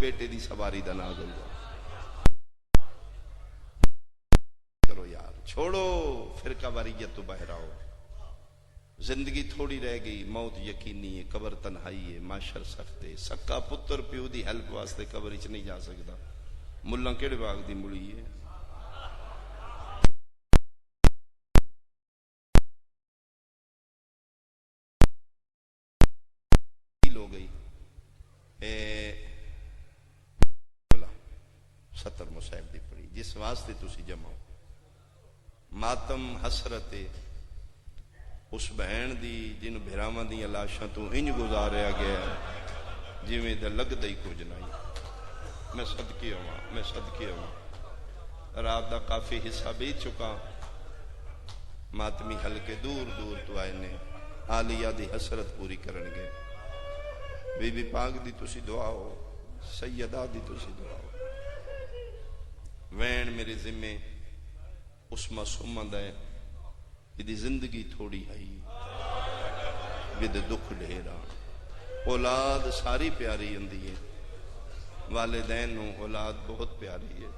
بیٹے دی سواری دا نازل کرو یار، چھوڑو فرقہ واریت تو باہر آؤ. زندگی تھوڑی رہ گئی، موت یقینی ہے، قبر تنہائی ہے، معاشر سخت ہے. سکا پتر پیو دی ہیلپ واسطے قبر وچ نہیں جا سکتا. ملا کہڑے باغ دی مڑی ہے. ہو گئی ستر مصائب دی پڑی جس واسطے تسی جمع ہو. ماتم حسرت اس بہن دی جن بھراواں دی لاشاں تو انج گزاریا گیا جویں تے لگدا ہی کچھ نہیں. میں صدقے ہواں رات دا کافی حصہ بیت چکا. ماتمی حلقے دور دور تو آئے نے عالیہ دی حسرت پوری کرن گے. بی بی پاک دی تسی دعا ہو، سیدہ دی تسی دعا ہو. وین میرے ذمے اس معصومہ دا ہے دی زندگی تھوڑی ہے ود دکھ ڈھیرا. اولاد ساری پیاری ہوندی ہے، والدین نو اولاد بہت پیاری ہے،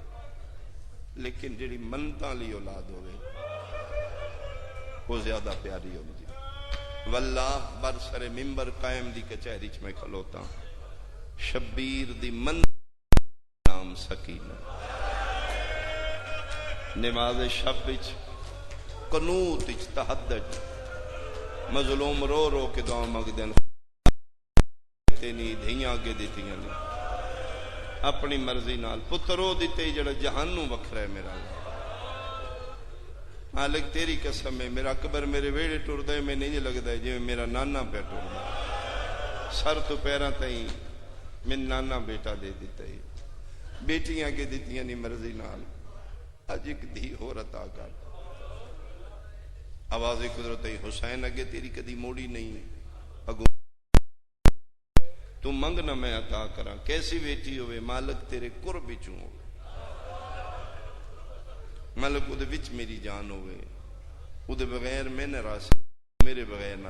لیکن جڑی منتاں لی اولاد ہوئے وہ زیادہ پیاری ہوندی. واللہ برسر ممبر قائم دی کچہری چ میں کھلوتا. شبیر دی من نام سکینہ نماز شب وچ قنوت وچ تہجد مظلوم رو رو کے دعا منگدے تینی دھیاں کے دتیاں نے اپنی مرضی نال پترو دتے جڑا جہانوں وکھرا ہے. میرا مالک تیری قسم ہے، میرا اکبر میرے ویڑے ٹردا ہے، میں نہیں لگدا ہے جویں میرا نانا پہ ٹردا. سر تو پیراں تائیں میں نانا بیٹا دے دیتا ہے. بیٹیاں کے دتیاں نہیں مرضی نال. اج ایک دھی ہور عطا کر. آواز قدرت حسین اگے تیری کدی موڑی نہیں. اگو تو منگ نہ میں عطا کراں. کیسی بیٹی ہوئے مالک تیرے قرب وچوں ہوئے، مالک او دے وچ میری جان ہوئے. او دے بغیر میں نہ رہ سکتا، میرے بغیر نہ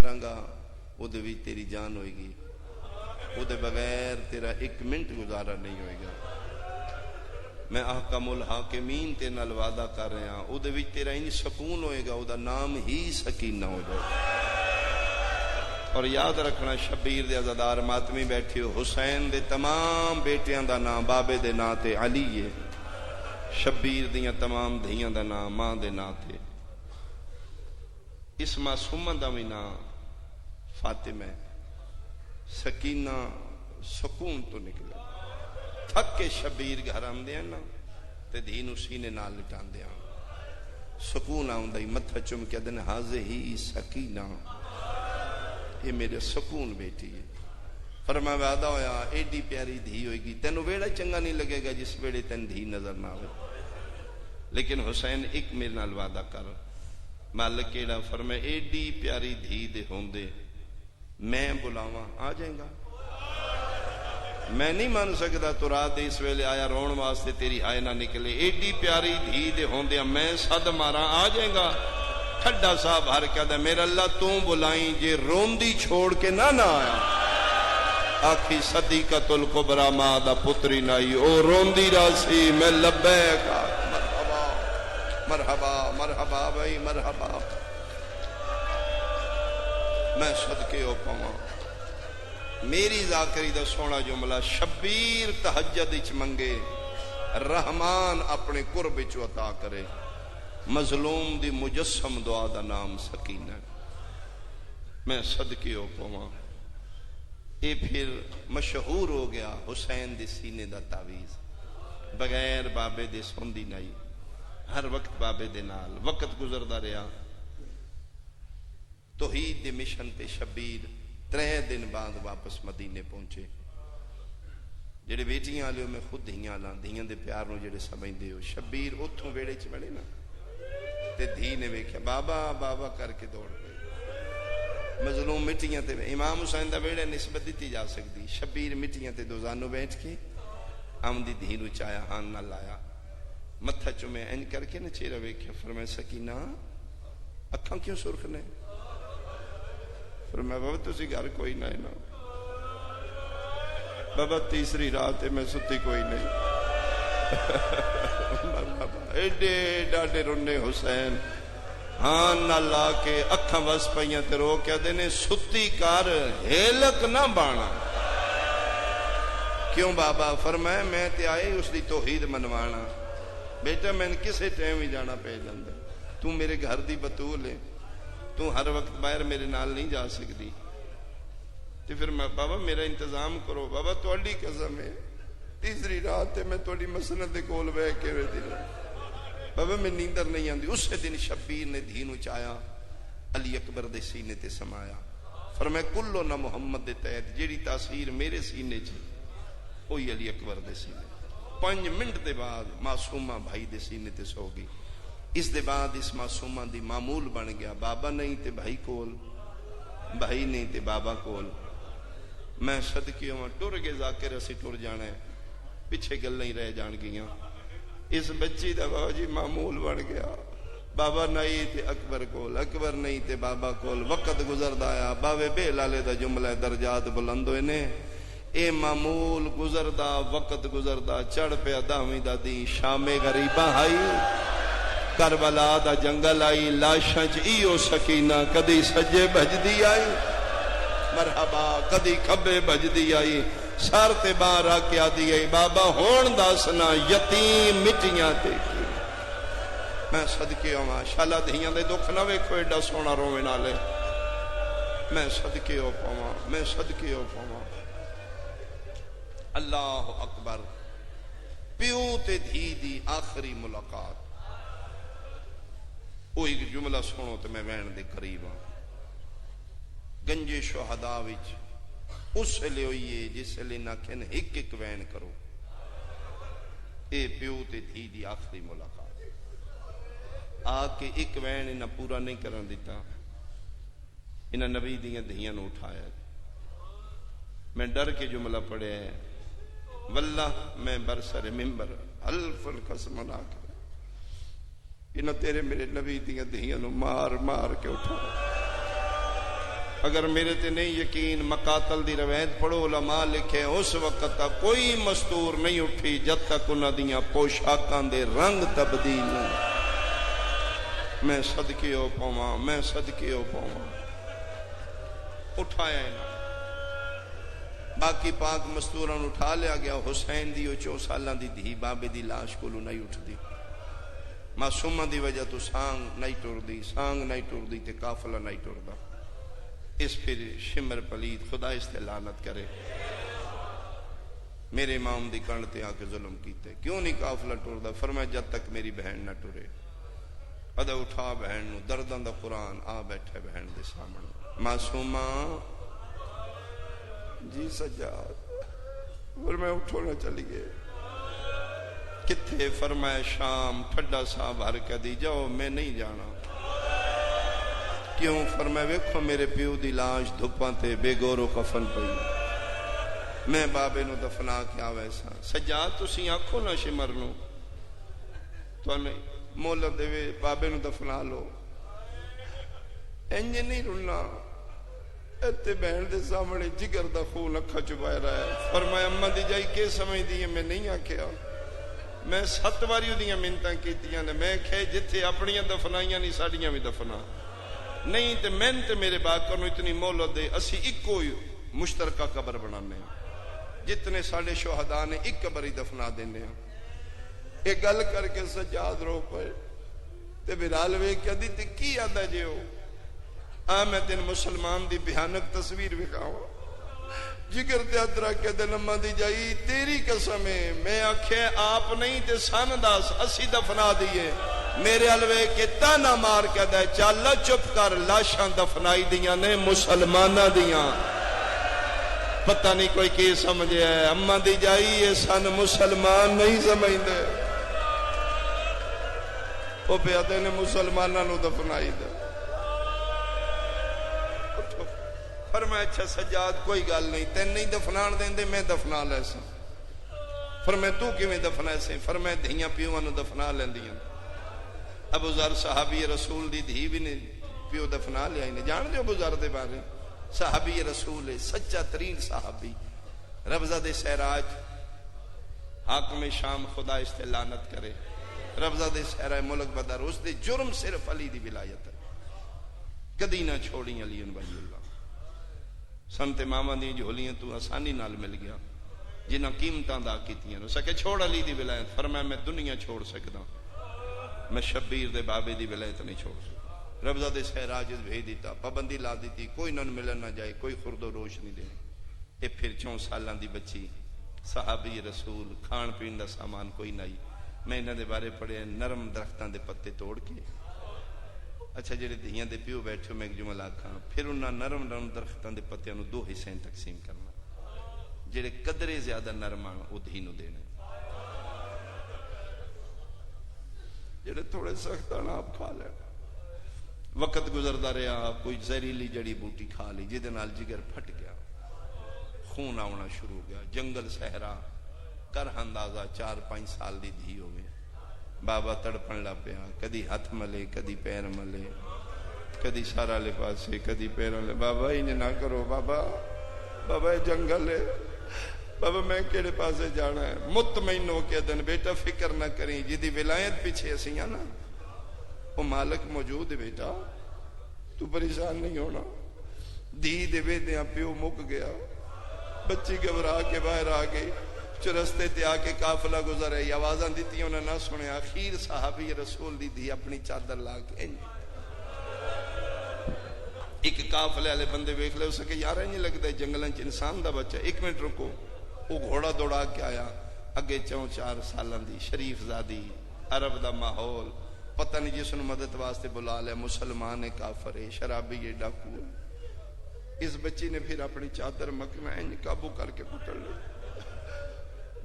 رنگا. او دے وچ تیری جان ہوئے گی. او دے بغیر تیرا ایک منٹ گزارا نہیں ہوئے گا. میں احکم الحاکمین تے نال وعدہ کر رہا ہوں، او دے وچ تیرا انج سکون ہوئے گا، او دا نام ہی سکینہ ہو جائے گا. اور یاد رکھنا شبیر دے عزادار ماتمی بیٹھے ہو، حسین دے تمام بیٹیاں دا نام بابے دے نا تے علی ہے. شبیر دیاں تمام دھیاں دا نام ماں دے نا تے. اس معصومہ دا بھی نام فاطمہ. سکینہ سکون تو نکلا. تھک کے شبیر گھر آمدے ہیں نا تے دھی نو سینے نال لٹاندے ہیں. سکون آؤندا ہی متھا چم کے دن ہی سکینہ، یہ میرے سکون بیٹی ہے. فرما وعدہ ہویا ایڈی پیاری دھی ہوئے گی، تینوں ویڑا چنگا نہیں لگے گا جس ویڑے تین دھی نظر نہ آئے. لیکن حسین ایک میرے نال وعدہ کر. مالک کیڑا؟ فرمائے ایڈی پیاری دھی دے ہوندے میں بلاواں آ جائیں گا. میں نہیں مان سکتا تو رات اس ویلے آیا رون واسطے تیری ہائے نہ نکلے. ایڈی پیاری دھی دے ہوندے میں صد مارا آ جائیں گا. ٹھڈا صاحب ہر کہدا میرا اللہ تو بلائیں جے روندی چھوڑ کے نہ آیا. آکھی صدیقۃ الکبریٰ ماں دا پتری نائی او روندی راسی میں لبیک. مرحبا مرحبا مرحبا بھائی مرحبا. میں صدقے ہو پاواں. میری ذاکری دا سونا جملہ شبیر تہجد وچ منگے رحمان اپنے قرب وچ عطا کرے. مظلوم دی مجسم دعا دا نام سکینہ. میں صدقے ہو پاواں. اے پھر مشہور ہو گیا حسین دے سینے دا تعویذ. بغیر بابے دے سوندی نہیں، ہر وقت بابے دے نال. وقت گزردا رہا. توحید دے مشن تے شبیر 3 دن بعد واپس مدینے پہنچے. جڑے بیٹیاں والے میں خود دھیاں لاں دھیاں دے پیار نو جڑے سمجھدے ہو. شبیر اتھوں ویڑے چ بڑے نا تے دھی نے ویکھیا بابا بابا کر کے دوڑ پئی. مظلوم مٹیاں تے امام حسین دا ویڑے نسبت دیتی جا سکتی. شبیر مٹیاں تے دوزانوں بیٹھ کے آمدی دھی نو چایا ہان نہ لایا. متھا چومے این کر کے نہ چہرہ ویکھیا. فرمایا سکینہ اکھاں کیوں سرخ نے؟ فرمایا بابا تسی گھر کوئی نہ نا بابا تیسری رات ہے میں ستی کوئی نہیں ایڈے ڈاڈے رونے حسین ہاں نہ لا کے اکھاں وس پئیاں تے رو کے دینے ستی کر ہیلک نہ بانا کیوں بابا؟ فرمایا میں تے آئے اس دی توحید منوانا بیٹا میں کسے ٹائم ہی جانا پہ جاندہ تو میرے گھر دی بطول ہے تو ہر وقت باہر میرے نال نہیں جا سکتی تو پھر میں بابا میرا انتظام کرو بابا تواڈی قسم ہے تیسری رات ہے میں تواڈی مسند دے کول بیٹھ کے وے دل بابا میں نیندر نہیں آندی اس دن شبیر نے دھی نو چایا علی اکبر دے سینے تے سمایا فرمایا کلو نہ محمد دے تحت جیڑی تاثیر میرے سینے چ وہی علی اکبر دے سینے 5 منٹ دے بعد معصومہ بھائی دے سینے تے سو گئی اس دے بعد اس معصومہ دی معمول بن گیا بابا نہیں تے بھائی کول بھائی نہیں تے بابا کول میں صدقے ہوں ٹر گئے ذاکر اسی ٹر جانا ہے پیچھے گلیں ہی رہ جان گیاں اس بچی دا بابا جی معمول بن گیا بابا نہیں تے اکبر کول اکبر نہیں تے بابا کول وقت گزردا آیا باوے بے لالے دا جملہ درجات بلند ہوئے نے اے معمول گزردا وقت گزردا چڑھ پیا 10ویں دا دین شام غریباں آئی کربلا دا جنگل آئی لاشاں چ ایو سکینہ کدی سجے بھجدی آئی مرحبا کدی کھبے بھجدی آئی سر تے باہر آ کے آدھی آئی بابا ہون دسنا یتیم مٹیاں تے میں صدقے ہوں شالا دھیاں دے دکھ نہ ویکھو ایڈا سونا روے نالے میں صدقے ہو پاواں میں صدقے ہو پاواں اللہ اکبر پیو تے دھی دی آخری ملاقات وہ ایک جملہ سنو تے میں وین دے قریب ہوں گنجے شہداء وچ اس لئے ہوئیے جس لئے نہ کہن ایک ایک وین کرو اے پیو تے دھی دی آخری ملاقات آ کے ایک وین انہاں پورا نہیں کرن دیتا انہاں نبی دیاں دھیاں نو اٹھایا میں ڈر کے جملہ پڑھے ہے واللہ میں برسر ممبر حلف القسم نہ کر انہاں تیرے میرے نبی دیاں دھیاں نو مار مار کے اٹھایا اگر میرے تے نہیں یقین مقاتل دی روایت پڑھو علماء لکھے اس وقت تک کوئی مستور نہیں اٹھی جب تک انہاں دیاں پوشاکاں دے رنگ تبدیل نہیں میں صدقے ہو پاواں میں صدقے ہو پاواں اٹھایا انہاں باقی پاک مستوراں اٹھا لیا گیا حسین دی 4 سالاں دی دھی بابے دی لاش کولو نہیں اٹھ دی معصومہ دی وجہ تو سانگ نہیں ٹر دی سانگ نہیں ٹر دی تے قافلہ نہیں ٹردا اس پھر شمر پلید خدا اس تے لعنت کرے میرے امام دی کن تے آ کے ظلم کیتے کیوں نہیں قافلہ ٹردا فرمایا جب تک میری بہن نہ ٹرے ادا اٹھا بہن نو درداں دا قرآن آ بیٹھے بہن دے سامنے معصومہ جی سجاد اور میں اٹھو نہ چلی گئے کتھے فرمایا شام ٹھڈا صاحب بھر کے دی جاؤ میں نہیں جانا کیوں فرمایا ویکھو میرے پیو دی لاش دھپاں تے بے گورو کفن پئی میں بابے نو دفنا کے ویسا سجاد تسی آنکھو نہ شمر نو تو مولت دے بابے نو دفنا لو انج نہیں رلنا اتے بہن دے سامنے جگر دا خون اکھا چبائے رہا ہے فرمایا اماں دی جائی کے سمجھ دی ہے میں نہیں آکھیا میں 7 واریوں دیاں منتاں کیتیاں نے میں کہے جتھے اپنیاں دفنائیاں نہیں ساڑیاں بھی دفنا نہیں تے میں تے میرے باقر نو اتنی مولت دے اسی ایک کوئی مشترکہ قبر بنانے ہیں جتنے ساڑے شہداء نے ایک قبر ہی دفنا دینے ہیں ایک گل کر کے سجاد رو پڑے تے بلال وے کیا دی تے کی آدھا جے ہو میں تین مسلمان دی بھیانک تصویر بکھاؤں جگر تے ادرا کے دل اماں دی جائی تیری قسم ہے میں آکھے آپ نہیں تے سان داس اسی دفنا دیئے میرے الوے کے تانا مار کے دے چالا چپ کر لاشاں دفنائی دیاں نے مسلمانہ دیاں پتہ نہیں کوئی کی سمجھے ہے اماں دی جائی یہ سن مسلمان نہیں سمجھ دے وہ پیادے نے مسلمانہ نو دفنائی دے فرمایا اچھا سجاد کوئی گل نہیں تین نہیں دفنان دیں دے میں دفنا لے سا فرمایا تو کی میں دفنا سے فرمایا دھیاں پیوانو دفنا لیں دیاں ابو ذر صحابی رسول دی دھی بھی نہیں پیو دفنا لیا انہیں. جان دے ابو ذر دے بارے؟ صحابی رسول ہے، سچا ترین صحابی. ربضہ دے سہراج حاکم شام خدا اس تے لعنت کرے. ربضہ دے سہرہ ملک بدر اس دے جرم صرف علی دی ولایت ہے. کدی نہ چھوڑی علی ولی اللہ. سنت ماما دی جھولیاں تو آسانی نال مل گیا جنہاں قیمتاں دا کیتیاں نو سکے چھوڑ علی دی ولایت. فرمایا میں دنیا چھوڑ سکدا، میں شبیر دے بابے دی ولایت نہیں چھوڑ سکدا. ربضہ دے سہراج بھیج دیتا، پابندی لا دیتی کوئی نہ ملن نہ جائے، کوئی خرد و روش نہیں دے. اے پھر 4 سالاں دی بچی صحابی رسول، کھان پین دا سامان کوئی نہیں. میں انہاں دے بارے پڑھے نرم درختاں دے پتے توڑ کے. اچھا جڑے دھیاں دے پیو بیٹھو میں ایک جملہ آکھاں، پھر انہاں نرم نرم درختاں دے پتیاں نو 2 حصے تقسیم کرنا. جڑے قدرے زیادہ نرم آن او دھی نو دینے، جڑے تھوڑے سخت آن آپ کھا لے. وقت گزردا رہا، کوئی زہریلی جڑی بوٹی کھا لی جہدے نال جگر پھٹ گیا، خون آونا شروع ہو گیا. جنگل صحرا کر اندازہ 4-5 سال دی دھی ہوئے. بابا تڑپن لا پیا، کدی ہاتھ ملے کدی پیر ملے، کدی سارا لے پاسے کدی پیروں لے. بابا انہیں نہ کرو بابا، بابا جنگل ہے بابا، میں کیڑے پاسے جانا ہے. مطمئن ہو کے دن بیٹا فکر نہ کریں، جدی ولایت پیچھے اسیاں نا وہ مالک موجود ہے بیٹا، تو پریشان نہیں ہونا. دھی دے ویدیاں پیو مک گیا، بچی گھبرا کے باہر آ گئی. چرستے تے آ کے قافلہ گزر ہے، آوازاں دیتی انہیں نہ سنے. آخیر صحابی رسول دی دھی اپنی چادر لا کے ایک قافلے والے بندے ویکھ لے اسے کہ یار انج لگدا ہے جنگلاں چ انسان دا بچہ. 1 منٹ رکو. وہ گھوڑا دوڑا کے آیا اگے 4 سالاں دی شریف زادی، عرب دا ماحول، پتہ نہیں جس نے مدد واسطے بلا لیا، مسلمان ہے کافر ہے شرابی ہے ڈاکو ہے. اس بچی نے پھر اپنی چادر مکنا انج قابو کر کے پکڑ لی.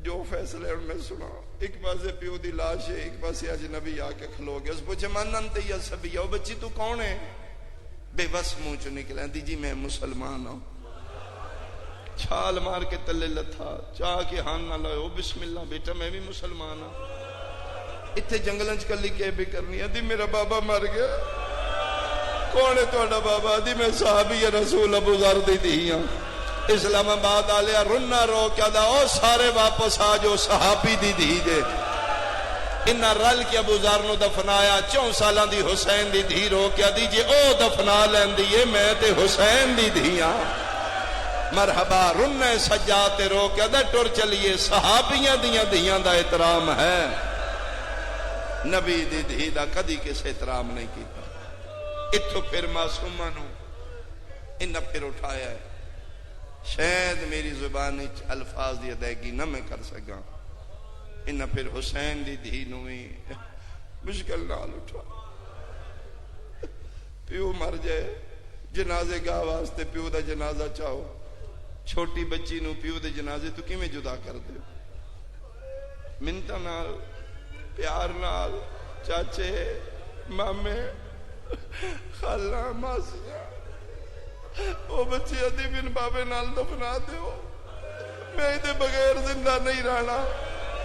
جو فیصلے میں سنا، ایک پاسے پیو دی لاش ہے، ایک پاسے اجنبی آ کے کھلو گیا. اس پوچھے من انت یا سبیا، او بچی تو کون ہے؟ بے بس منہ چ نکلا دی جی میں مسلمان ہوں. چھال مار کے تلے لتھا، چاہ کے ہان نہ لائے، او بسم اللہ بیٹا میں بھی مسلمان ہوں. اتھے جنگلن چ کلی کے بھی کرنی ہے. دی میرا بابا مر گیا. کون ہے تہاڈا بابا؟ دی میں صحابی رسول ابو ذر دی دھی ہاں. اسلام آباد آلیا رنا رو کیا دا او سارے واپس آ جو صحابی دی دھی جے. انہاں رل کے ابو ذر نو دفنایا. 4 سالاں دی حسین دی دھی رو کیا دی جے او دفنا لیندی اے میں تے حسین دی دھی ہاں. مرحبا رنے سجاد تے رو کیا دا ٹر چلیے. صحابیاں دیاں دھیاں دا احترام ہے، نبی دی دھی دا کدی کسے احترام نہیں کیتا. اتھو پھر معصوماں نو انہاں پھر اٹھایا ہے. شاید میری زبان الفاظ دی ادائیگی نہ میں کر سکاں. انہاں پھر حسین دی دھی نو بھی مشکل نال اٹھا. پیو مر جائے، جنازے گاہ واسطے پیو دا جنازہ چاہو. چھوٹی بچی نو پیو دے جنازے تو کیویں جدا کر دے؟ منتاں نال، پیار نال. چاچے، مامے، خالہ، ماسیاں، او بچی ادی بن بابے نال دفنا دیو، میں دے بغیر زندہ نہیں رہنا.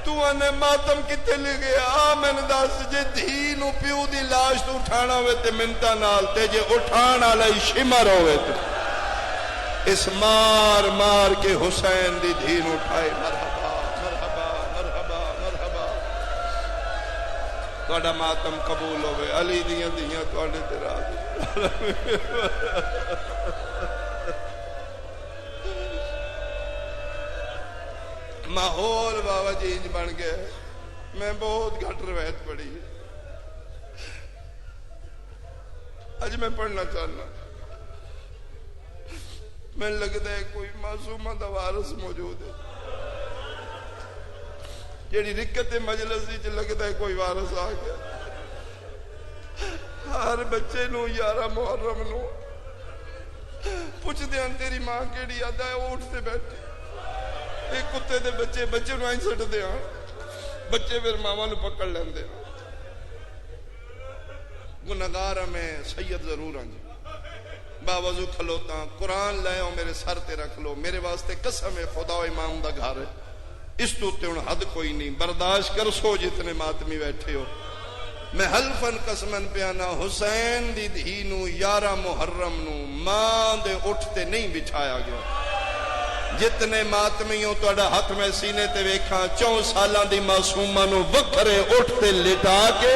تو آنے ماتم کتے لے گیا؟ آ میں نے دس جے دھی نو پیو دی لاش تو اٹھانا ہوئے تے منتا نال، تے جے اٹھانا لئی شمر ہوئے تے اس مار مار کے حسین دی دھی نو اٹھائے. مرحبا مرحبا مرحبا مرحبا. توڑا ماتم قبول ہوئے. علی دیاں دیاں توڑے تیرا دی. ماحول بابا جی انج بن گیا. میں بہت گھٹ روایت پڑھی ہے، اج میں پڑھنا چاہنا. میں لگتا ہے کوئی معصومہ دا وارث موجود ہے. جیڑی رکت مجلس وچ لگتا ہے کوئی وارث آ گیا. ہر بچے نو 11 محرم نو پوچھ دیاں تیری ماں کیڑی آدا ہے، وہ اٹھتے بیٹھے. ایک کتے دے بچے نو آئیں سٹ دیا، بچے پھر ماما نو پکڑ لین دیا. گناہگار میں سید ضرور ہاں جی. باوضو کھلوتا، قرآن لے آؤ میرے سر تے رکھ لو. میرے واسطے قسم ہے خدا و امام دا گھر ہے، اس تو تے ہن حد کوئی نہیں. برداشت کر سو جتنے ماتمی بیٹھے ہو. میں حلفن قسمن پیانا حسین دی دھی نو 11 محرم نو ماں دے اٹھتے نہیں بچھایا گیا. جتنے ماتمیوں تہاڈا ہاتھ میں سینے تے ویکھاں 4 سالاں دی معصومہ نو وکھرے اٹھتے لٹا کے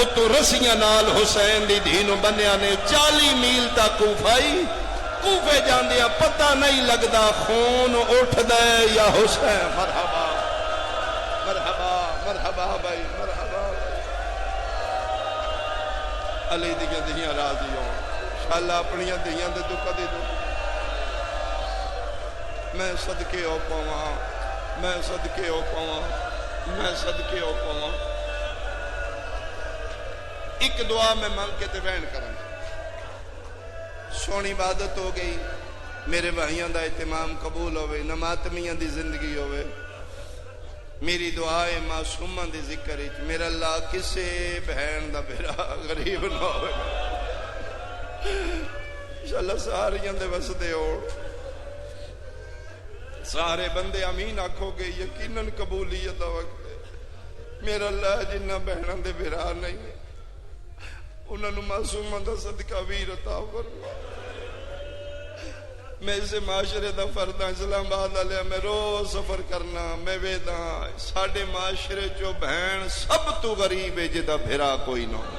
اتو رسیاں نال حسین دی دھی نو بنیا نے 40 میل تک کوفائی. کوفے جاندیا پتہ نہیں لگدا خون اٹھ دے یا حسین. مرحبا مرحبا مرحبا بھائی مرحبا. علی دیاں دھیاں راضی ہوں انشاءاللہ اپنیاں دھیاں دے دکھ دے دو. میں صدقے ہو پاواں میں صدقے ہو پاواں میں صدقے ہو پاواں. ایک دعا میں مانگ کے تے بہن کروں. سونی عبادت ہو گئی میرے بھائیاں دا اہتمام قبول ہوئے نہ ماتمیاں دی زندگی ہوئے. میری دعا ہے معصوماں دی ذکر وچ میرا اللہ کسے بہن دا بھرا غریب نہ ہوئے. انشاءاللہ ساریاں دے وسدے ہو سارے بندے امین آکھو گے یقیناً قبولیت دا وقت ہے. میرا اللہ جنہ بہناں دے بھرا نہیں انہاں نوں معصوماں دا صدقہ ویر عطا فرما. میں اسے معاشرے دا فرد ہاں. اسلام آباد والے میں روز سفر کرنا میں ویدا ساڈے معاشرے چو بہن سب تو غریب ہے جدا بھرا کوئی نہ ہو.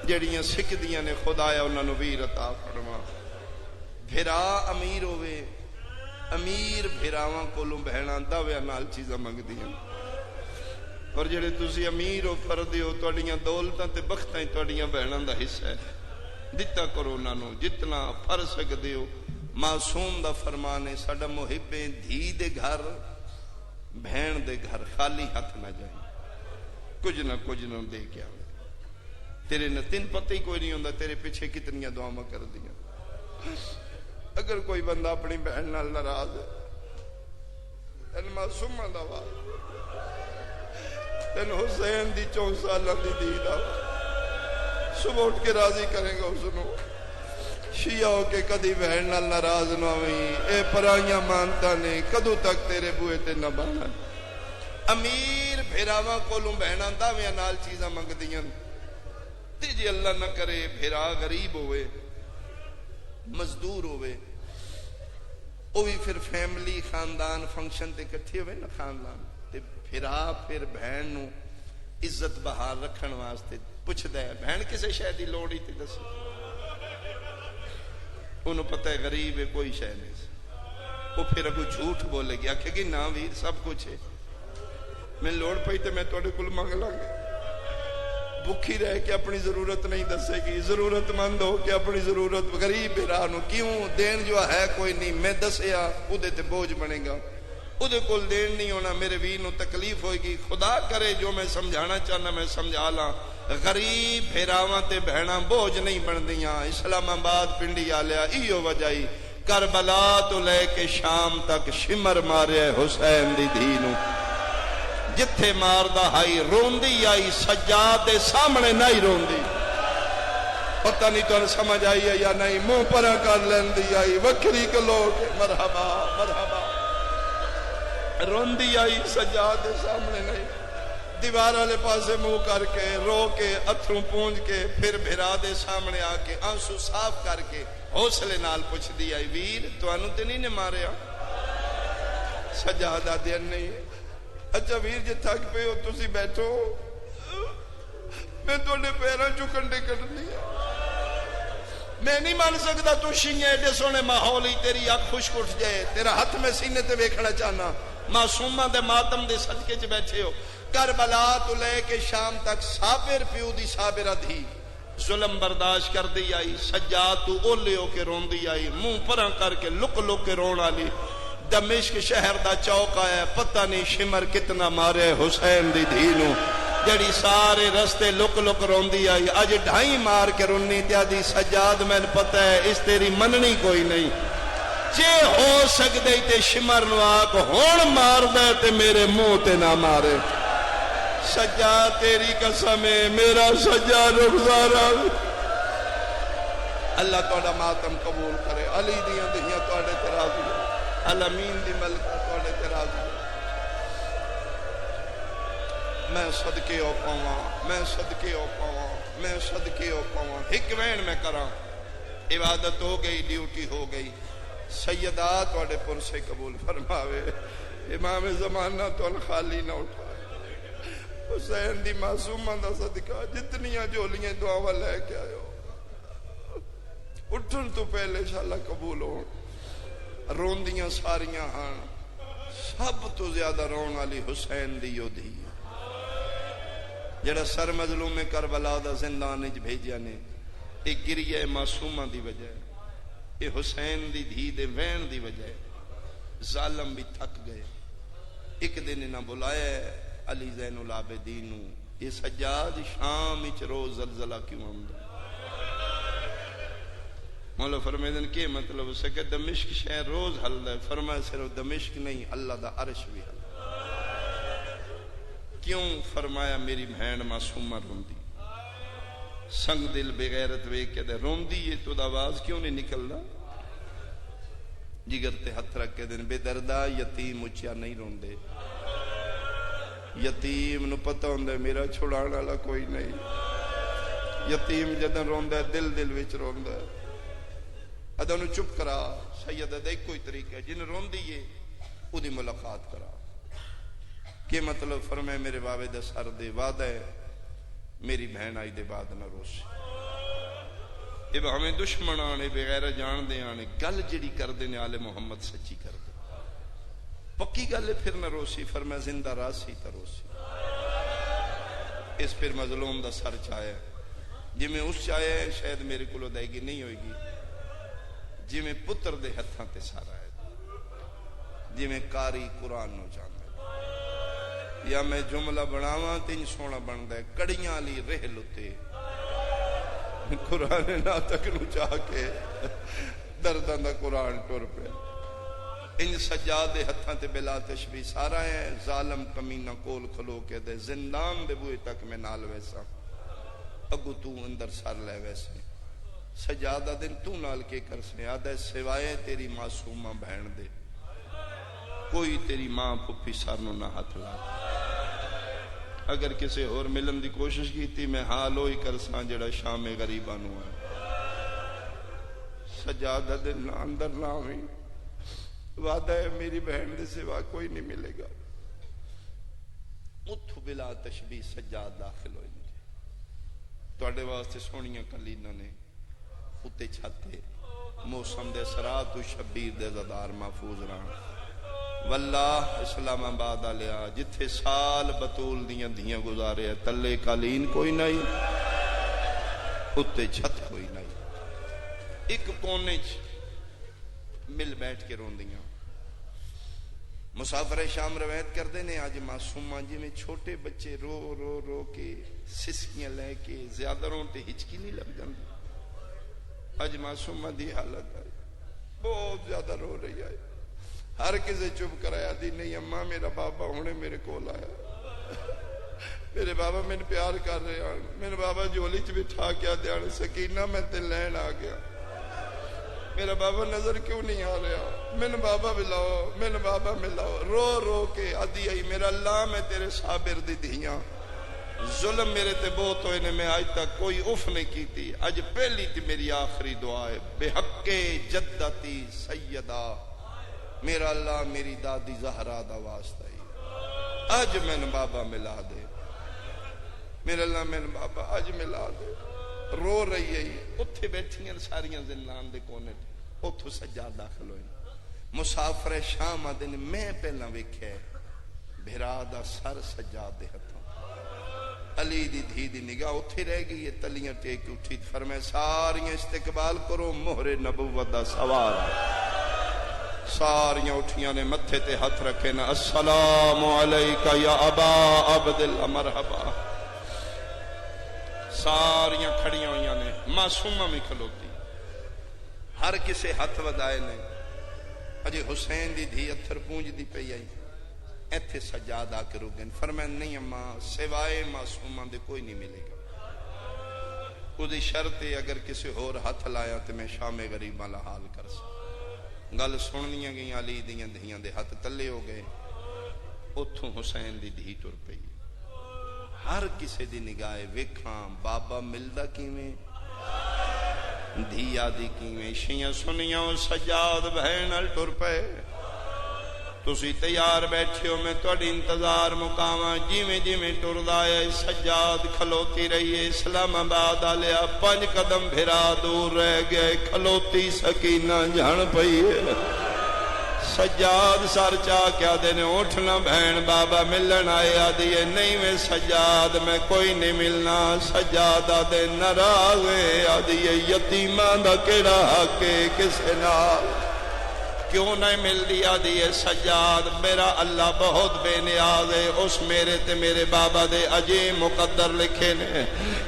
جڑیاں سکھدیاں نے خدایا انہاں نوں ویر عطا فرما. بھرا امیر ہوئے امیر بھراواں کولوں بہناں دعویاں نال چیزاں منگدیاں. اور جڑے تسی امیر ہو فردی ہو تہاڈیاں دولتاں تے بختاں تہاڈیاں بہناں دا حصہ ہے. دتا کرو انہاں نوں جتنا فر سکدے ہو. معصوم دا فرمان ہے ساڈا محب دھی دے گھر بہن دے گھر خالی ہاتھ نہ جائیں کچھ نہ دے کے آوے. تیرے نہ تین پتہ ہی کوئی نہیں ہوندا تیرے پیچھے کتنیاں دعاواں کر دیاں. اگر کوئی بندہ اپنی بہن نال ناراض ہے تین معصوماں دا واسطہ تین حسین دی 4 سالاں دی دھی دا صبح اٹھ کے راضی کریں گا اس نو. شیعہ ہو کے کدی بہن نال ناراض نہ ہوئی. اے پرائیاں مانتا نے کدو تک تیرے بوئے تے نہ بنن. امیر بھراواں کولوں بہناں دعویاں نال چیزاں منگدیاں تے جی اللہ نہ کرے بھرا غریب ہوئے مزدور ہوئے وہ بھی پھر فیملی خاندان فنکشن تے کٹھے ہوئے نا خاندان تے بھرا پھر بہن نو عزت بہار رکھن واسطے پوچھدا ہے بہن کسے شے دی لوڑ ہی تے دسو. انہوں پتہ ہے غریب ہے کوئی شے نہیں. وہ پھر اگو جھوٹ بولے گی آکھے گی نا ویر سب کچھ ہے میں لوڑ پئی تے میں تواڈے کول منگ لاں گی. بھوکی رہ کے اپنی ضرورت نہیں دسے گی. ضرورت مند ہو کے اپنی ضرورت غریب بھرا نو کیوں دین جو ہے کوئی نہیں میں دسیا اودے تے بوجھ بنے گا. اودے کول دین نہیں ہونا میرے ویر نو تکلیف ہوئے گی. خدا کرے جو میں سمجھانا چاہنا میں سمجھا لاں. غریب بھراواں تے بہناں بوجھ نہیں بندیاں. اسلام آباد پنڈی آلیا ایو وجائی کربلا تو لے کے شام تک شمر مارے حسین دی دھی نو. جتھے ماردا ہائی روندی آئی سجاد دے سامنے نہیں روندی. پتہ نہیں تو سمجھ آئی ہے یا نہیں. منہ پرا کر لیندی آئی وکری کلو کے مرحبا مرحبا. روندی آئی سجاد دے سامنے نہیں. دیوار والے پاسے منہ کر کے رو کے اتھروں پونج کے پھر بھرا دے سامنے آ کے آنسو صاف کر کے حوصلے نال پوچھ دی آئی ویر تانوں تے نہیں نے ماریا. سجادہ دین نہیں. اچھا ویر جے تھک پے ہو تسی بیٹھو میں تواڈے پیراں چوں کنڈے کڈنی ہے. میں نہیں مان سکدا تو شیئیں ایڈے سونے ماحول ہی تیری اکھ خشک اٹھ جائے. تیرا ہاتھ میں سینے تے ویکھنا چاہنا. معصوماں دے ماتم دے صدقے چ بیٹھے ہو. کربلا تو لے کے شام تک صابر پیو دی صابرہ دھی ظلم برداشت کر دی آئی. سجاد تو اولے ہو کے رون دی آئی منہ پراں کر کے لک لک کے رون آلی. دمشق شہر دا چوک آیا پتہ نہیں شمر کتنا مارے حسین دی دھی نو. جڑی سارے رستے لک لک رون دی آئی اج ڈھائی مار کے رونی تیا دی سجاد میں پتہ ہے اس تیری مننی کوئی نہیں. جے ہو سکدے تے شمر نو آکھ ہون مار دے تے میرے منہ تے نہ مارے. سجاد تیری قسم ہے میرا سجاد رخسارا. اللہ تہاڈا ماتم قبول کرے. علی دیاں دھیاں تہاڈے تے راضی ہو. الامین دی ملک تہاڈے تے راضی ہو. میں صدقے او پاواں، میں صدقے او پاواں، میں صدقے او پاواں، ایک وین میں کراں، عبادت ہو گئی، ڈیوٹی ہو گئی، سیدہ تواڈے پر سے قبول فرماوے، امام زمانہ تو خالی نہ اٹھائے، حسین دی معصومہ دا صدقہ جتنیاں جولیاں دعاواں لے کے آئے ہو اٹھن تو پہلے انشاءاللہ قبول ہو۔ روندیاں ساریاں ہاں، سب تو زیادہ رون والی حسین دی یو دھی جڑا سر مظلوم کربلا دا زندان وچ بھیجیا نے، یہ گریہ معصومہ دی وجہ ہے، یہ حسین دی دھی دے وین دی وجہ ہے۔ ظالم بھی تھک گئے، ایک دن انہاں بلایا علی زین العابدین نو، یہ سجاد شام وچ روز زلزلہ کیوں آندا؟ مولا فرمائدن کہ مطلب اسے کہ دمشق شہر روز حل ہے، فرمایا صرف دمشق نہیں اللہ دا عرش بھی حل۔ کیوں؟ فرمایا میری بہن معصومہ روندی، سنگ دل بغیرت وے کے دے روندی، یہ تو دا آواز کیوں نہیں نکلدا؟ جگر تے ہتھ رکھ کے دن بے دردہ یتیم اچیا نہیں روندے، یتیم نو پتہ ہوندے میرا چھڑان والا کوئی نہیں، یتیم جدن روندا ہے دل دل وچ روندا ہے، ادھا نو چپ کرا، سیدہ دے کوئی طریقہ ہے جن روندی ہے او دی ملاقات کرا۔ کہ مطلب فرمائے میرے بابے دے سر دے وعدہ ہے میری بہن آئی دے بعد نہ روسی، اب ہمیں دشمن آنے بغیر جان دے آنے گل جڑی کر دینے آل محمد سچی کر دے، پکی گل ہے پھر نہ روسی، فرمائے زندہ راسی تا روسی۔ اس پھر مظلوم دا سر چاہے جی میں اس چاہے شاید میرے کو ادائیگی نہیں ہوئے گی، جی میں پتر دے ہتھاں تے سارا ہے، جی میں قاری قرآن نو جانا ہے، یا میں جملہ بناواں تین سونا بندا ہے، کڑیاں لی رہل ہوتے قرآن نا تک نو چاہ کے درداں دا قرآن ٹر پہ، ان سجاد دے ہتھاں تے بلا تشبیہ سارا ہے، ظالم کمینہ کول کھلو کے دے زندان دے بوئے تک میں نال ویسا، اگو تو اندر سر لے ویسے، سجادہ دن تو نال کے کر سے، آدھے سوائے تیری معصومہ بہن دے کوئی تیری ماں پھپھی سر نو نہ ہاتھ لا، اگر کسے اور ملن دی کوشش کی تھی میں حال ہوئی کر ساں جڑا شام غریباں نو ہے، سجادہ دن اندر نہ ہوئی، وعدہ ہے میری بہن دے سوا کوئی نہیں ملے گا، اتھو بلا تشبیہ سجاد داخل ہوئی، توڑے واسطے سونیاں کلینا نے اتے چھتے موسم دے سرات و شبیر دے زدار محفوظ رہا، واللہ اسلام آباد آلیا جتھے سال بطول دیاں دیاں گزارے ہیں تلے کالین کوئی نہیں، اتے چھت کوئی نہیں، ایک کونے مل بیٹھ کے رون دیاں، مسافر شام روایت کر دینے آج معصومہ جی میں چھوٹے بچے رو رو رو کے سسکیاں لے کے زیادہ رونتے ہچکی نہیں لگ جاندی، آج معصومہ دی حالت آئی بہت زیادہ رو رہی آئی، ہر کسے چپ کرایا دی نہیں اماں میرا بابا ہونے میرے کول آیا، میرے بابا میں نے پیار کر رہے ہیں، میرے بابا جولی چ بٹھا کیا دیاں سکینہ میں تے لین آ گیا، میرا بابا نظر کیوں نہیں آ رہا، میں نے بابا ملاؤ، میں نے بابا ملاؤ، رو رو کے آدھی آئی میرا اللہ میں تیرے صابر دی دھیاں، ظلم میرے تے بہت ہوئے نے میں آج تک کوئی اف نہیں کی تھی، آج پہلی تھی میری آخری دعا ہے، بے حق جدتی سیدہ میرا اللہ میری دادی زہرا دا واسطہ ہی، آج میں نے بابا ملا دے، میرا اللہ میں نے بابا آج ملا دے، رو رہی ہے، اتھے بیٹھیاں ساریاں زندان دے کونے اتھو سجاد داخل ہوئے، مسافر شام آدھے نے میں پہلا ویکھے بھرا دا سر سجاد دے ہتھوں، علی دی دھی دی نگاہ اتھے رہ گئی ہے، تلیاں ٹیک اٹھی، فرمائے ساریاں استقبال کرو مہر نبوت دا سوار، ساریاں اٹھیاں نے متھے تے ہاتھ رکھے نا السلام علیکہ یا ابا عبداللہ مرحبا، ساریاں کھڑیاں ہویاں نے، معصومہ میں کھلوتی، ہر کسے ہاتھ ودائے نے، اجے حسین دی دھی اتھر پونج دی پئی آئی، ایتھے سجاد آ کے رک گئے، فرمائے نہیں اماں سوائے معصومہ دے کوئی نہیں ملے گا، اودی شرط ہے اگر کسے اور ہاتھ لایا تو میں شام غریباں لا حال کر سا، گل سننیاں گئی علی دیاں دھیاں دے ہاتھ تلے ہو گئے، اتھوں حسین دی دھی ٹر پئی، ہر کسی دی نگاہ ویکھاں بابا ملدا کیویں دھی آدی کیویں شیاں سنیاں سجاد بہن نال ٹر پے تسی تیار بیٹھے ہو میں تہاڈی انتظار مکاواں جویں جویں ٹردا ہے سجاد کھلوتی رہی ہے اسلام آباد والیا 5 قدم بھرا دور رہ گئے کھلوتی سکینہ جھن پئی ہے سجاد سر چاہ کیا دینے اٹھنا بہن بابا ملن آئے آدھی ہے نہیں میں سجاد میں کوئی نہیں ملنا سجاد آدھے ناراض ہے آدھی ہے یتیمان دا کیڑا حق ہے کسے نال کیوں نہیں مل دیا دیئے سجاد میرا اللہ بہت بے نیاز ہے اس میرے تے میرے بابا دے عجیب مقدر لکھے نے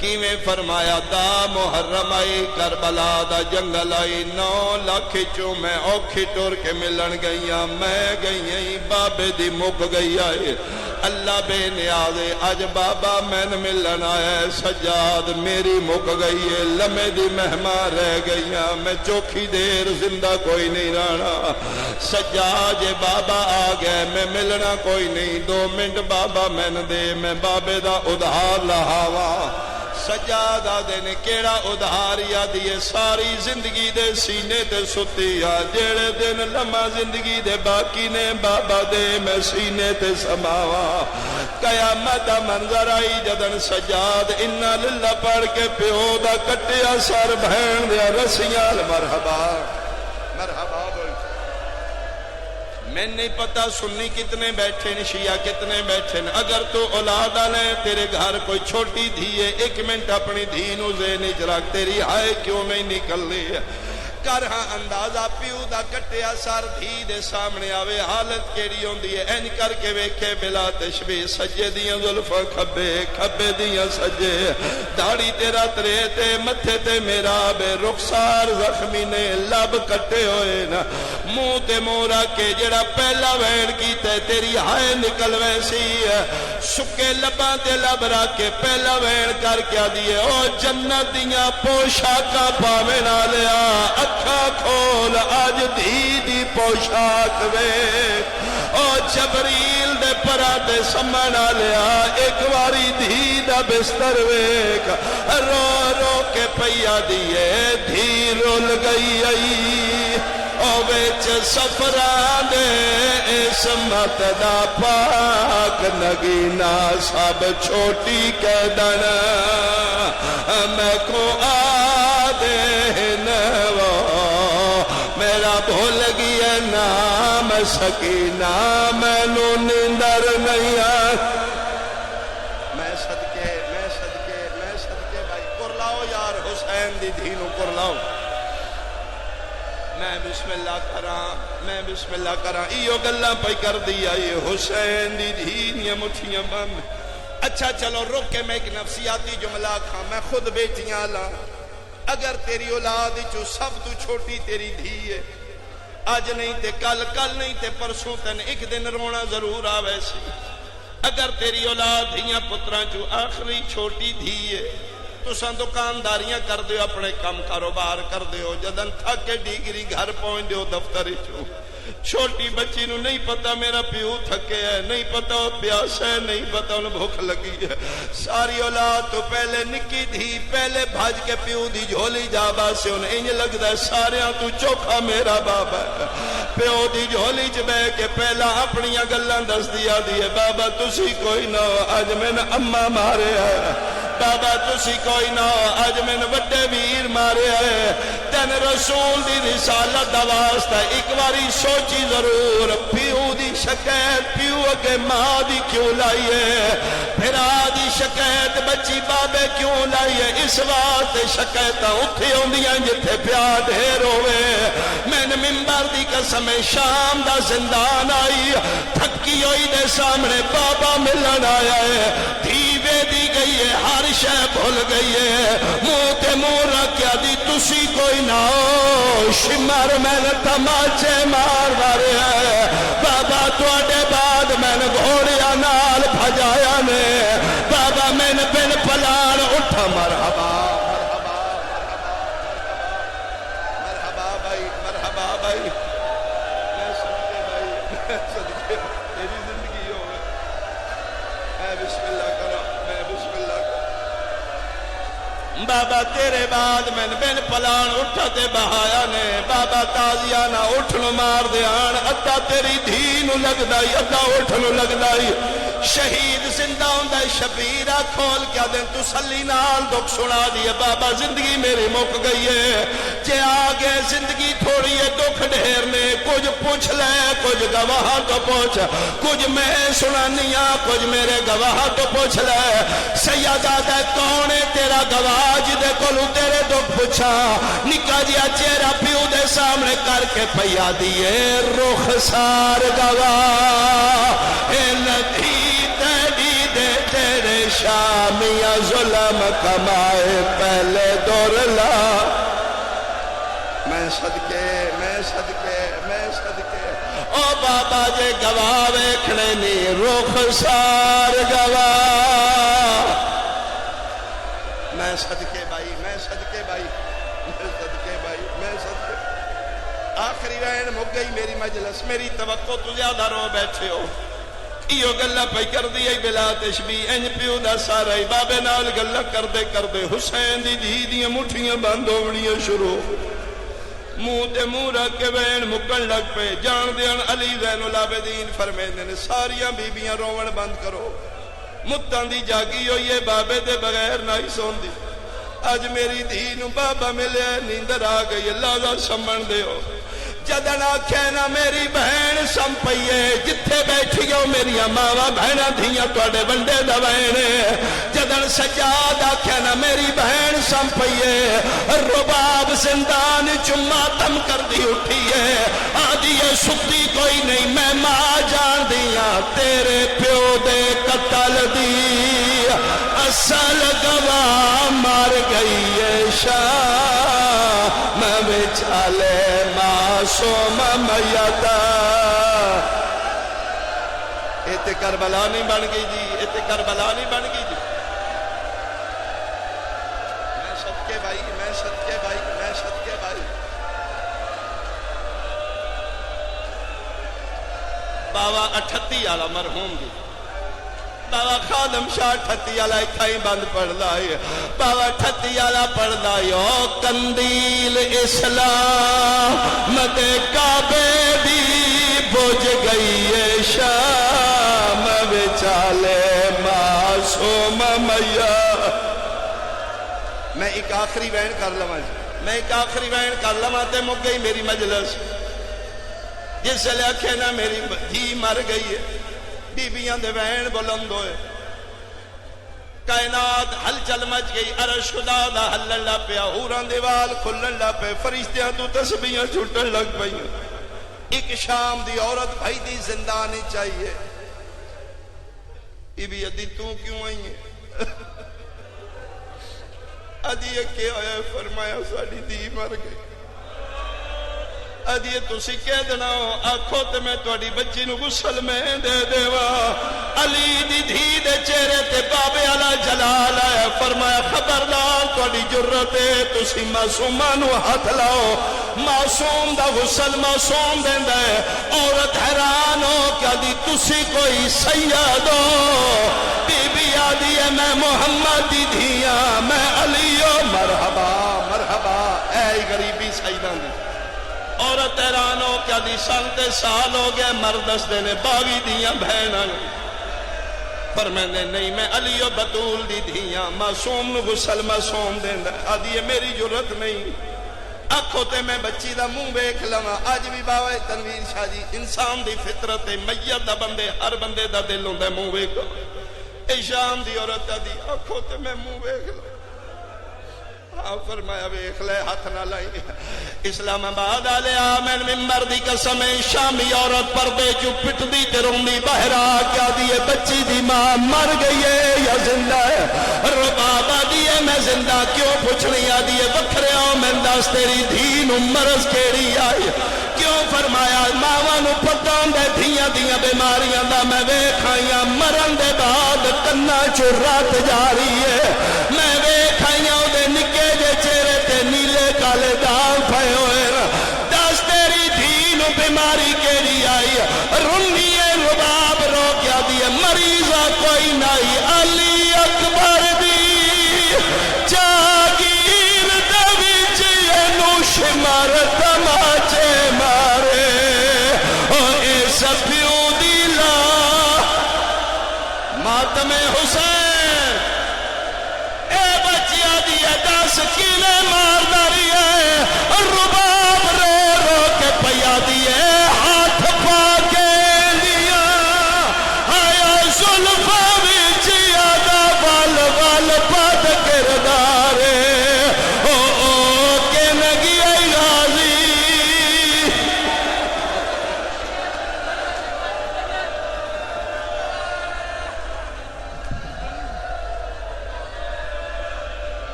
کیویں فرمایا دا محرم آئی کربلا دا جنگل آئی 9 لاکھ چوں میں اوکھی ٹور کے ملن گئیاں میں گئی بابے دی مک گئی آئے اللہ بے نیاز ہے آج بابا میں ملن آیا سجاد میری مک گئی ہے لمحے دی مہمان رہ گئیاں میں چوکھی دیر زندہ کوئی نہیں رہنا سجاد جے بابا آ گئے میں ملنا کوئی نہیں 2 منٹ بابا میں دے میں بابے دا ادھار لہاوا سجاد آدھے نے کیڑا ادھار یادی ہے ساری زندگی دے سینے تے ستی آ جیڑے دن لمحہ زندگی دے باقی نے بابا دے میں سینے تے سماوا قیامت منظر آئی جدن سجاد انا للہ پڑھ کے پیو دا کٹیا سر بہن دیا رسیاں مرحبا مرحبا میں نہیں پتا سنی کتنے بیٹھے ہیں شیعہ کتنے بیٹھے ہیں اگر تو اولاد آلے تیرے گھر کوئی چھوٹی دھی ہے 1 منٹ اپنی دھی نو ذہن وچ رکھ تیری ہائے کیوں نہیں نکل رہی ہے کر ہاں اندازہ پیو دا کٹیا سر دھی دے سامنے آوے حالت کیڑی ہوندی ہے این کر کے ویکھے بلا تشبیہ سجے دیاں زلفاں کھبے کھبے دیاں سجے داڑھی تیرا ترے تے متھے تے میرا بے رخسار زخمی نے لب کٹے ہوئے نا منہ تے مورا کے جڑا پہلا وین کیتے تیری ہائے نکل ویسی ہے سکے لباں تے لب رکھ کے پہلا وین کر کے دیے او جنت دیاں پوشاکاں پاویں نہ لیا اکھا کھول آج دھی دی پوشاک ویکھ او جبریل دے پرا تے سمنا لیا ایک واری دھی دا بستر ویکھ رو رو کے پیا دیے دھی رول گئی آئی او ویچ سفران دے اسمت دا پاک نگینا سب چھوٹی کہدن میں کو آدے نو میرا بھول گیا نام سکینہ میں نو نندر نہیں میں صدقے بھائی کرلاؤ یار حسین دی دھینو کرلاؤ میں بسم اللہ کراں ایو گلاں پئی کر دیا یہ حسین دی دھینیاں مٹھیاں بند اچھا چلو رک کے میں ایک نفسیاتی جملہ کھاں میں خود بیٹیاں لاں اگر تیری اولاد چو سب تو چھوٹی تیری دھی ہے آج نہیں تے کل نہیں تے پرسوں تن ایک دن رونا ضرور آوے سی اگر تیری اولاد دھیاں پتراں چو آخری چھوٹی دھی ہے تو سان دکانداریاں کر دیو اپنے کم کاروبار کر دیو جدن تھک کے ڈگری گھر پہنچ دیو دفتر چو چھوٹی بچی نو نہیں پتا میرا پیو تھکے ہے نہیں پتا وہ پیاس ہے نہیں پتا انہیں بھوک لگی ہے ساری اولاد تو پہلے نکی دھی پہلے بھاج کے پیو دی جھولی جابا سے انہیں انج لگتا ہے ساریاں تو چوکھا میرا بابا ہے پیو دی جھولی چ بے کے پہلا اپنی گلاں دس دیا دیے بابا تسی کوئی نہ اج میں نے اما مارے ہے بابا تسی کوئی نہ اج میں نے وڈے ویر مارے ہے تین رسول دی رسالت دا واسطہ ایک باری سوچی ضرور پیو دی شکایت پیو اگے ماں دی کیوں لائیے پھرا دی شکایت بچی بابے کیوں لائیے اس واسطے شکایتاں اتھے ہوندیاں جتھے پیا ڈھیر ہوئے میں نے منبر دی قسم شام دا زندان آئی تھکی ہوئی دے سامنے بابا ملن آیا ہے دھیوے دی گئی ہے ہر شے بھول گئی ہے منہ تے منہ رکھیا دی تسی کوئی نہ ہو شمر میں نے تماچے مار مارے ہے بابا تواڈے بعد میں نے گھوڑیا نال بھجایا نے بابا میں نے بن پلان اٹھا مرحبا بھائی میں صدقے بھائی میں صدقے تیری زندگی ہو میں بسم اللہ کرا میں بابا تیرے بعد میں بن پلان اٹھا تے بہایا نے بابا تازیہ نہ اٹھ نو مار دیان ادھا تیری دھی نو لگ دائی ادھا اٹھ نو لگ دائی شہید زندہ ہوندہ شبیرہ کھول کیا دیں تسلی نال دکھ سنا دیئے بابا زندگی میری مک گئی ہے جے آگے زندگی تھوڑی ہے دکھ ڈھیرنے کچھ پوچھ لے کچھ گواہ تو پوچھ کچھ میں سنانیاں کچھ میرے گواہ تو پوچھ لے سیدادہ کون ہے تیرا گواہ جدے کولو تیرے دکھ پوچھا نکا جیا چہرہ پیو دے سامنے کر کے پیا دیئے رخسار گواہ اے ندھی تیرے شامیہ ظلم کمائے پہلے دور لا میں صدقے او بابا جے گواہ ویکھنے نہیں رخسار گواہ میں صدقے بھائی آخری رہن مک گئی میری مجلس میری توقع تو زیادہ رو بیٹھے ہو ایو گلہ پہ کر دی بلا تشبیح انج پیو دا سارا ہی بابے نال گلہ کردے حسین دی دھی دیاں مٹھیاں بند ہوڑیاں شروع منہ تے منہ رکھ کے بین مکن لگ پہ جان دیان علی زین العابدین فرمیندے نے ساریاں بیبیاں روون بند کرو متان دی جاگی ہوئی ہے بابے دے بغیر نہ ہی سون دی آج میری دھی نو بابا ملے نیندر آ گئی اللہ دا سمن دے ہو جدن آکھینا میری بہن سم پئیے جتھے بیٹھی ہو میری ماوا بہناں دھیاں توڑے بندے دوائنے جدن سجاد آکھینا میری بہن سم پئیے رباب زندان چماتم کر دی اٹھیے آدھی یہ سکتی کوئی نہیں میں ماں جان دیاں تیرے پیو دے قتل دی اصل گواہ مار گئی ہے شاہ میں بچالے معصوم میتا ایتے کربلا نہیں بن گئی جی ایتے کربلا نہیں بن گئی جی میں صدقے بھائی بابا 38 آلا مرحوم جی بابا خادم شاہ 38 آلا اتھائی بند پڑھ لائی بابا 38 آلا پڑھ لائی او کندیل اسلام مدے کعبے دی بوجھ گئی ہے شام بچالے معصوم میا میں ایک آخری وین کر لواں تے مک گئی میری مجلس جس لئے آکھے نا میری دھی مر گئی ہے بیبیاں دے وین بلند ہوئے کائنات ہل چل مچ گئی عرش خدا دا ہلن لا پیا ہوران دیوال کھلن لا پہ فرشتیاں تو تسبیحاں چھٹن لگ پئی ایک شام دی عورت بھائی دی زندانی چاہیے بی بی ادھی تو کیوں آئی ہے ادھی یہ کیا ہے فرمایا ساڑی دی مر گئی ادھیے تسی کہہ دینا آنکھوں تے میں توڑی بچی نو غسل میں دے دیوا علی دی دھی دے چہرے تے بابے علا جلال آیا فرمایا خبردار توڑی جرت ہے تسی معصومانو ہاتھ لاؤ معصوم دا غسل معصوم دیندہ ہے عورت حیران ہو کیا دی تسی کوئی سید ہو بی بی آدھی ہے میں محمد دی دھیاں میں علیو مرحبا اے غریبی سیدان دی عورت حیران ہو کیا دی سنتے سال ہو گئے مردس دینے باوی دیاں بہناں پر میں نے نہیں میں علی و بطول دی دھیاں معصوم نو غسل معصوم دیندہ آدھی یہ میری جرت نہیں اکھو تے میں بچی دا منہ بیک لما آج بھی باوہ تنویر شاہ جی انسان دی فطرت میت دا بندے ہر بندے دا دل ہوں دے منہ بیک اے شام دی عورت دی اکھو تے میں منہ بیک لما فرمایا بیک لے ہاتھ نہ لائی اسلام آباد آلے آمین ممبر دی قسم شامی عورت پردے جو پٹ دی ترونی بہرا کیا دیئے بچی دی ماں مر گئی ہے یا زندہ ہے ربابا دیئے میں زندہ کیوں پوچھنی آ دیئے بکھرے آمین داس تیری دین مرض کیڑی آئی کیوں فرمایا ماوانو پتان دے دھیاں بیماریاں دا میں ویکھائیاں مرن دے بعد کنا چرات جاری ہے میں ویکھائیاں دے نکے جے چہرے تے نیلے کالے داغ پھائے ہوئے دس تیری دھین بیماری کیڑی آئی رنی رباب رو کیا دیئے مریضہ کوئی نہیں علی اکبر دی جاگ مر تماچے مارے او اے سفیوں دی لا ماتم حسین اے بچیا دی دس کی